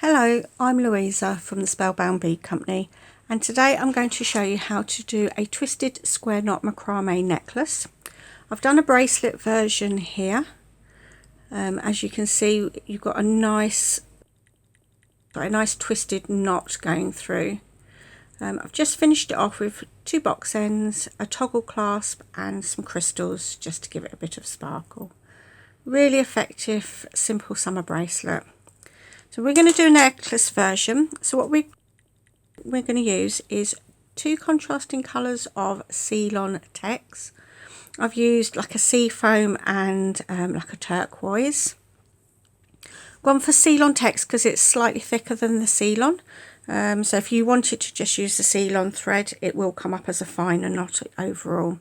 Hello, I'm Louisa from the Spellbound Bead Company, and today I'm going to show you how to do a twisted square knot macrame necklace. I've done a bracelet version here. As you can see, you've got a nice twisted knot going through. I've just finished it off with 2 box ends, a toggle clasp and some crystals just to give it a bit of sparkle. Really effective, simple summer bracelet. So we're going to do a necklace version. So what we're going to use is 2 contrasting colours of Ceylon text. I've used like a sea foam and like a turquoise. Gone for Ceylon text because it's slightly thicker than the Ceylon. So if you wanted to just use the Ceylon thread, it will come up as a finer knot overall.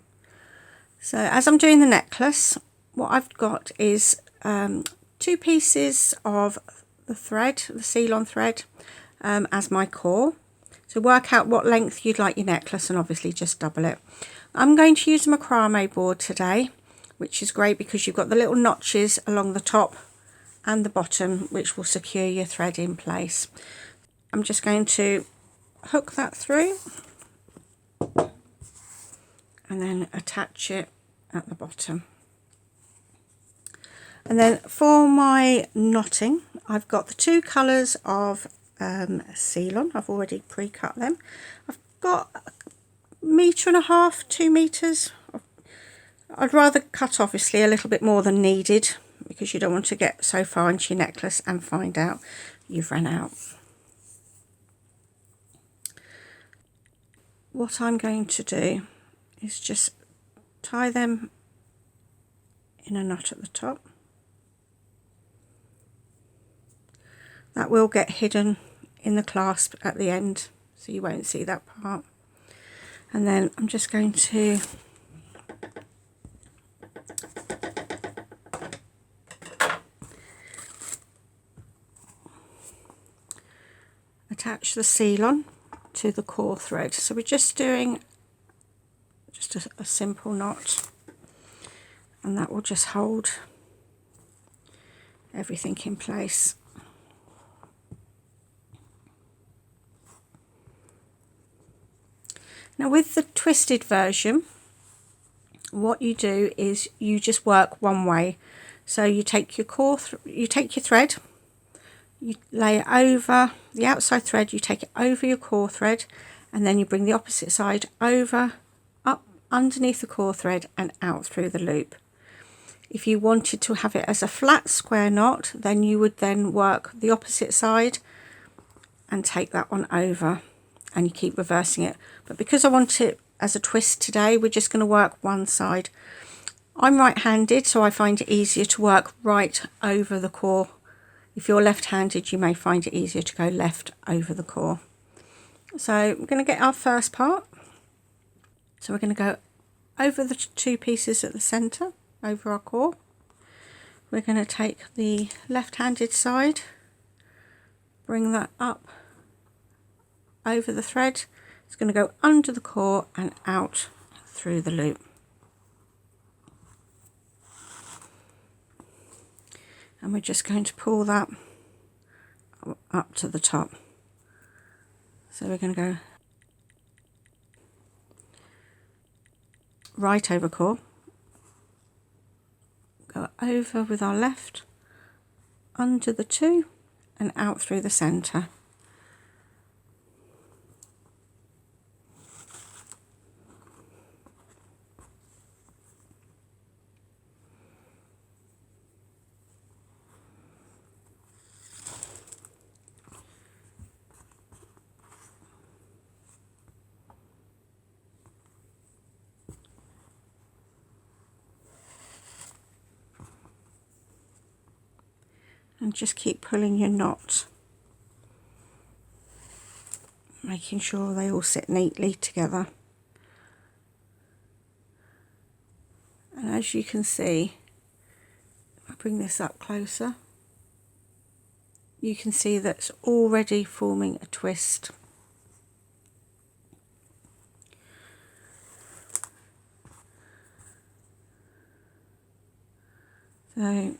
So as I'm doing the necklace, what I've got is 2 pieces of the thread, the Ceylon thread, as my core. So work out what length you'd like your necklace and obviously just double it. I'm going to use a macrame board today, which is great because you've got the little notches along the top and the bottom which will secure your thread in place. I'm just going to hook that through and then attach it at the bottom. And then for my knotting, I've got the 2 colours of Ceylon. I've already pre-cut them. I've got 1.5 to 2 meters. I'd rather cut obviously a little bit more than needed because you don't want to get so far into your necklace and find out you've run out. What I'm going to do is just tie them in a knot at the top. That will get hidden in the clasp at the end, so you won't see that part. And then I'm just going to attach the Ceylon to the core thread. So we're just doing just a simple knot, and that will just hold everything in place. Now with the twisted version, what you do is you just work one way. So you take your thread, you lay it over the outside thread, you take it over your core thread, and then you bring the opposite side over, up underneath the core thread and out through the loop. If you wanted to have it as a flat square knot, then you would then work the opposite side and take that one over, and you keep reversing it. But because I want it as a twist today, we're just going to work one side. I'm right-handed, so I find it easier to work right over the core. If you're left-handed, you may find it easier to go left over the core. So we're going to get our first part. So we're going to go over the 2 pieces at the centre, over our core. We're going to take the left-handed side, bring that up over the thread. It's going to go under the core and out through the loop. And we're just going to pull that up to the top. So we're going to go right over core, go over with our left, under the 2 and out through the centre. And just keep pulling your knot, making sure they all sit neatly together. And as you can see, if I bring this up closer, you can see that's already forming a twist. So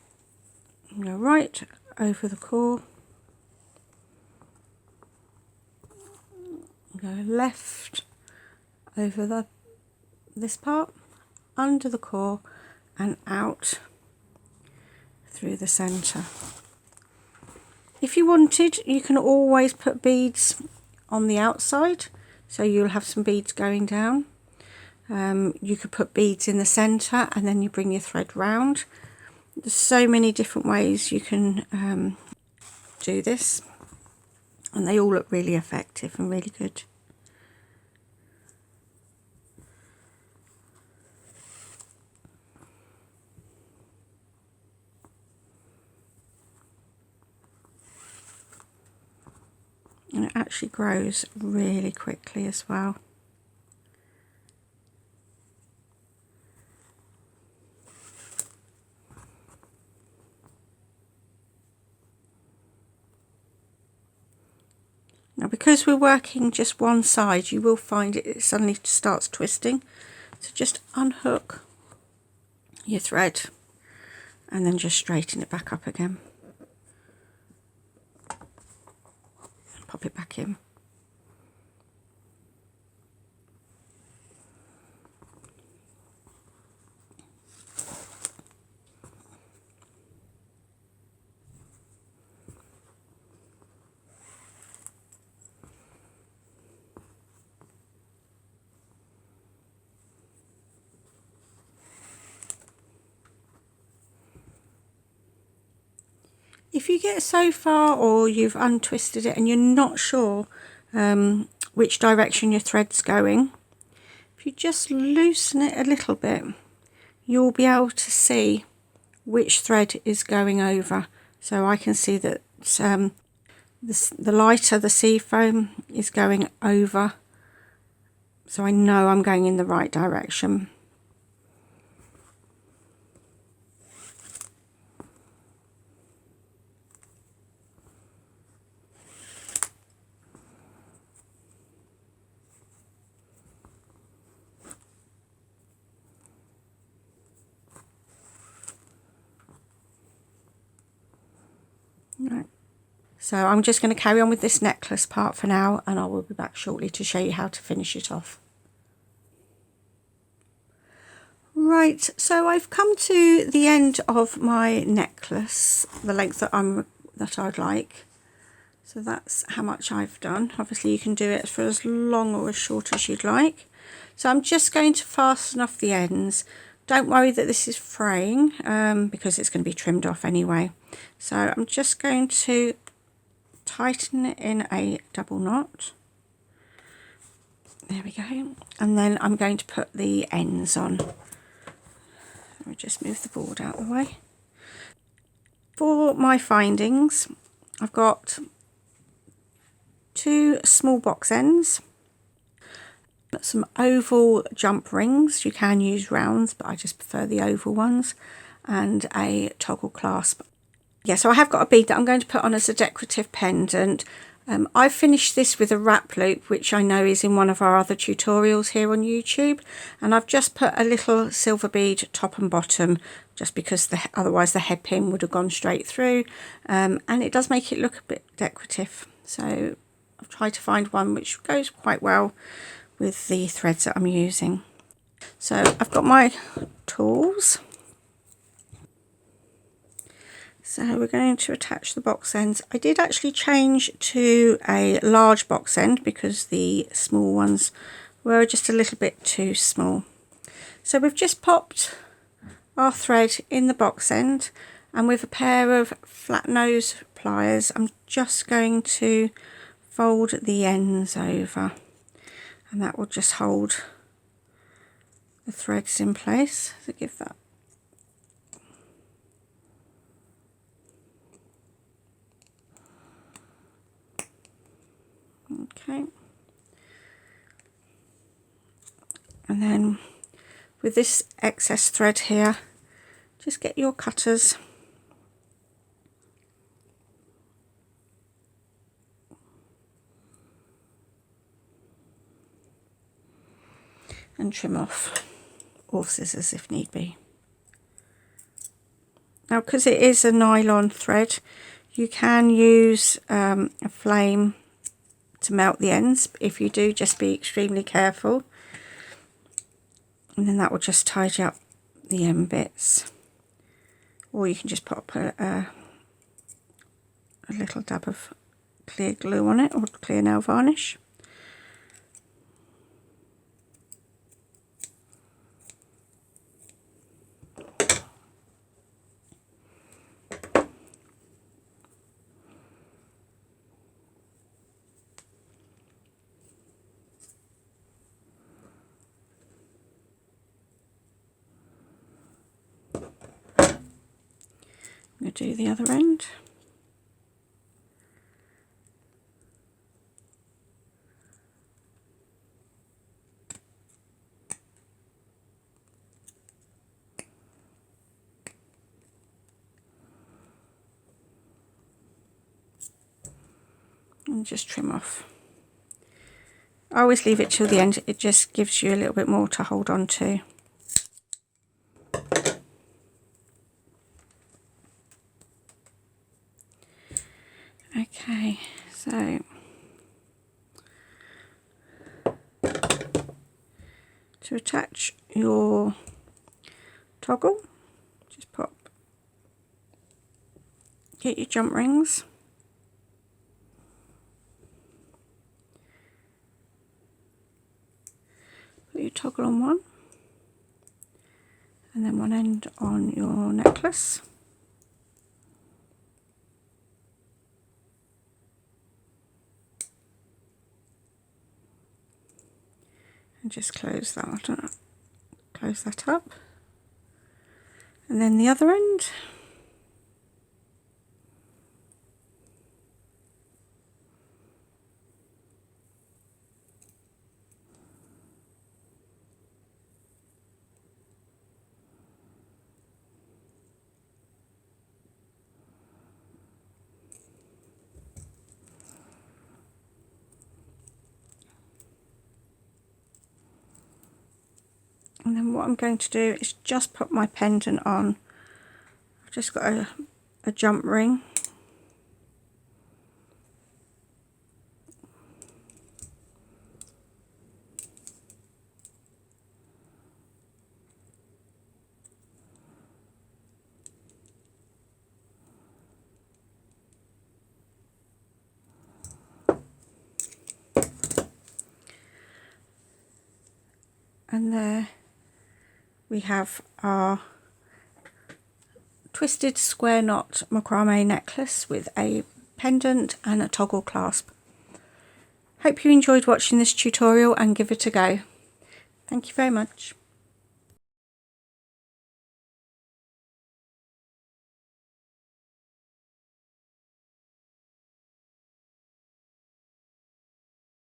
go right over the core, go left over this part, under the core and out through the centre. If you wanted, you can always put beads on the outside, so you'll have some beads going down. You could put beads in the centre and then you bring your thread round. There's so many different ways you can do this, and they all look really effective and really good. And it actually grows really quickly as well. Now, because we're working just one side, you will find it suddenly starts twisting. So just unhook your thread and then just straighten it back up again. And pop it back in. If you get so far or you've untwisted it and you're not sure which direction your thread's going, if you just loosen it a little bit, you'll be able to see which thread is going over. So I can see that the lighter, the sea foam, is going over, so I know I'm going in the right direction. Right. So I'm just going to carry on with this necklace part for now, and I will be back shortly to show you how to finish it off. Right, so I've come to the end of my necklace, the length that I'd like. So that's how much I've done. Obviously you can do it for as long or as short as you'd like. So I'm just going to fasten off the ends. Don't worry that this is fraying because it's going to be trimmed off anyway. So I'm just going to tighten it in a double knot. There we go. And then I'm going to put the ends on. Let me just move the board out of the way. For my findings, I've got 2 small box ends, some oval jump rings. You can use rounds, but I just prefer the oval ones, and a toggle clasp. Yeah, so I have got a bead that I'm going to put on as a decorative pendant. I've finished this with a wrap loop, which I know is in one of our other tutorials here on YouTube, and I've just put a little silver bead top and bottom, just because otherwise the head pin would have gone straight through, and it does make it look a bit decorative. So I've tried to find one which goes quite well with the threads that I'm using. So I've got my tools. So we're going to attach the box ends. I did actually change to a large box end because the small ones were just a little bit too small. So we've just popped our thread in the box end, and with a pair of flat nose pliers I'm just going to fold the ends over, and that will just hold the threads in place. So give that . Okay, and then with this excess thread here, just get your cutters and trim off, or scissors if need be. Now, because it is a nylon thread, you can use a flame to melt the ends. If you do, just be extremely careful, and then that will just tidy up the end bits. Or you can just pop a little dab of clear glue on it, or clear nail varnish. I'm going to do the other end. And just trim off. I always leave it till the end, it just gives you a little bit more to hold on to. Okay, so to attach your toggle, just get your jump rings, put your toggle on one, and then one end on your necklace. And just close that up, and then the other end. And then what I'm going to do is just put my pendant on. I've just got a jump ring. And there we have our twisted square knot macrame necklace with a pendant and a toggle clasp. Hope you enjoyed watching this tutorial and give it a go. Thank you very much.